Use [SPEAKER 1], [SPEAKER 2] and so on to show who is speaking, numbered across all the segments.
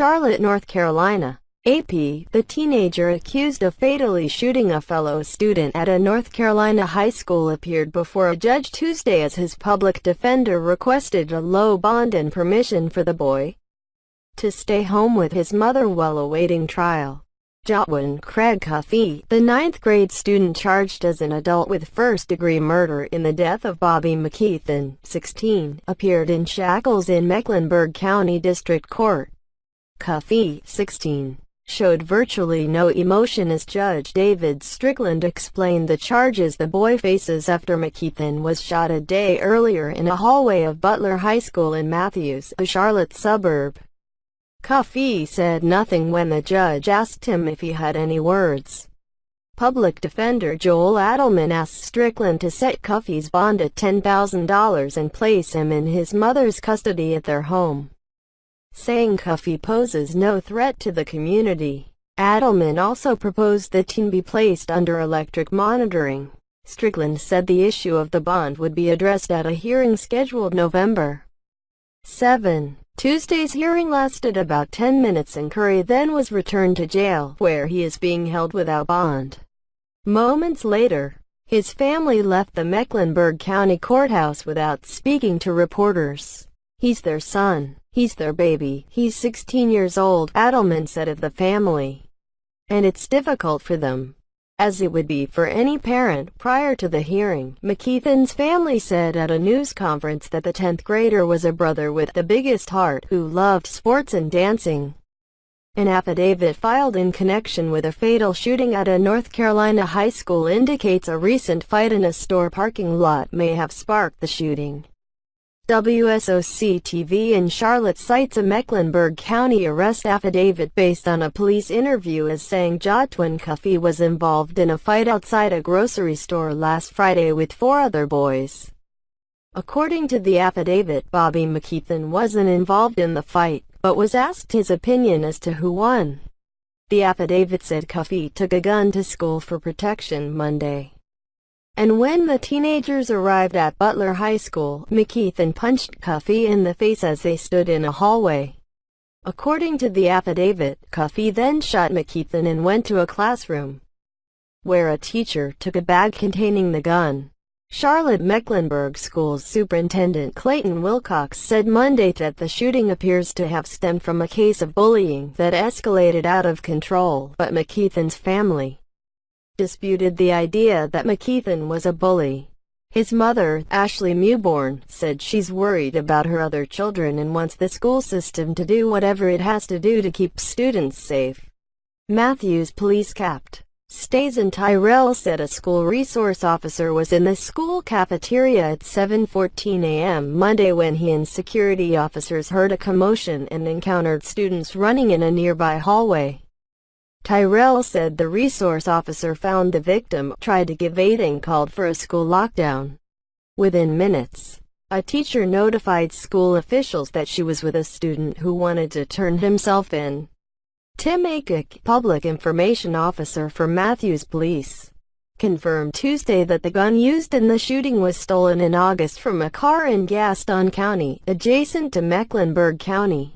[SPEAKER 1] Charlotte, North Carolina. AP, the teenager accused of fatally shooting a fellow student at a North Carolina high school appeared before a judge Tuesday as his public defender requested a low bond and permission for the boy to stay home with his mother while awaiting trial. Jotwin Craig Cuffee, the ninth-grade student charged as an adult with first-degree murder in the death of Bobby McKeithen, 16, appeared in shackles in Mecklenburg County District Court. Cuffee, 16, showed virtually no emotion as Judge David Strickland explained the charges the boy faces after McKeithen was shot a day earlier in a hallway of Butler High School in Matthews, a Charlotte suburb. Cuffee said nothing when the judge asked him if he had any words. Public defender Joel Adelman asked Strickland to set Cuffee's bond at $10,000 and place him in his mother's custody at their home, saying Cuffee poses no threat to the community. Adelman also proposed the teen be placed under electric monitoring. Strickland said the issue of the bond would be addressed at a hearing scheduled November 7. Tuesday's hearing lasted about 10 minutes and Curry then was returned to jail, where he is being held without bond. Moments later, his family left the Mecklenburg County Courthouse without speaking to reporters. "He's their son. He's their baby. He's 16 years old," Adelman said of the family. "And it's difficult for them, as it would be for any parent." Prior to the hearing, McKeithen's family said at a news conference that the 10th grader was a brother with the biggest heart who loved sports and dancing. An affidavit filed in connection with a fatal shooting at a North Carolina high school indicates a recent fight in a store parking lot may have sparked the shooting. WSOC-TV in Charlotte cites a Mecklenburg County arrest affidavit based on a police interview as saying Jotwin Cuffee was involved in a fight outside a grocery store last Friday with 4 other boys. According to the affidavit, Bobby McKeithen wasn't involved in the fight, but was asked his opinion as to who won. The affidavit said Cuffee took a gun to school for protection Monday, and when the teenagers arrived at Butler High School, McKeithen punched Cuffee in the face as they stood in a hallway. According to the affidavit, Cuffee then shot McKeithen and went to a classroom, where a teacher took a bag containing the gun. Charlotte Mecklenburg Schools Superintendent Clayton Wilcox said Monday that the shooting appears to have stemmed from a case of bullying that escalated out of control, but McKeithen's family disputed the idea that McKeithen was a bully. His mother, Ashley Mewborn, said she's worried about her other children and wants the school system to do whatever it has to do to keep students safe. Matthews Police Capt. Stazen Tyrell said a school resource officer was in the school cafeteria at 7:14 a.m. Monday when he and security officers heard a commotion and encountered students running in a nearby hallway. Tyrell said the resource officer found the victim, tried to give aid and called for a school lockdown. Within minutes, a teacher notified school officials that she was with a student who wanted to turn himself in. Tim Aycock, public information officer for Matthews Police, confirmed Tuesday that the gun used in the shooting was stolen in August from a car in Gaston County, adjacent to Mecklenburg County.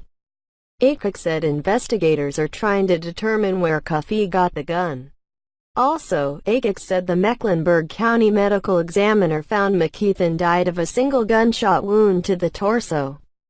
[SPEAKER 1] Aycock said investigators are trying to determine where Cuffee got the gun. Also, Aycock said the Mecklenburg County medical examiner found McKeithen died of a single gunshot wound to the torso.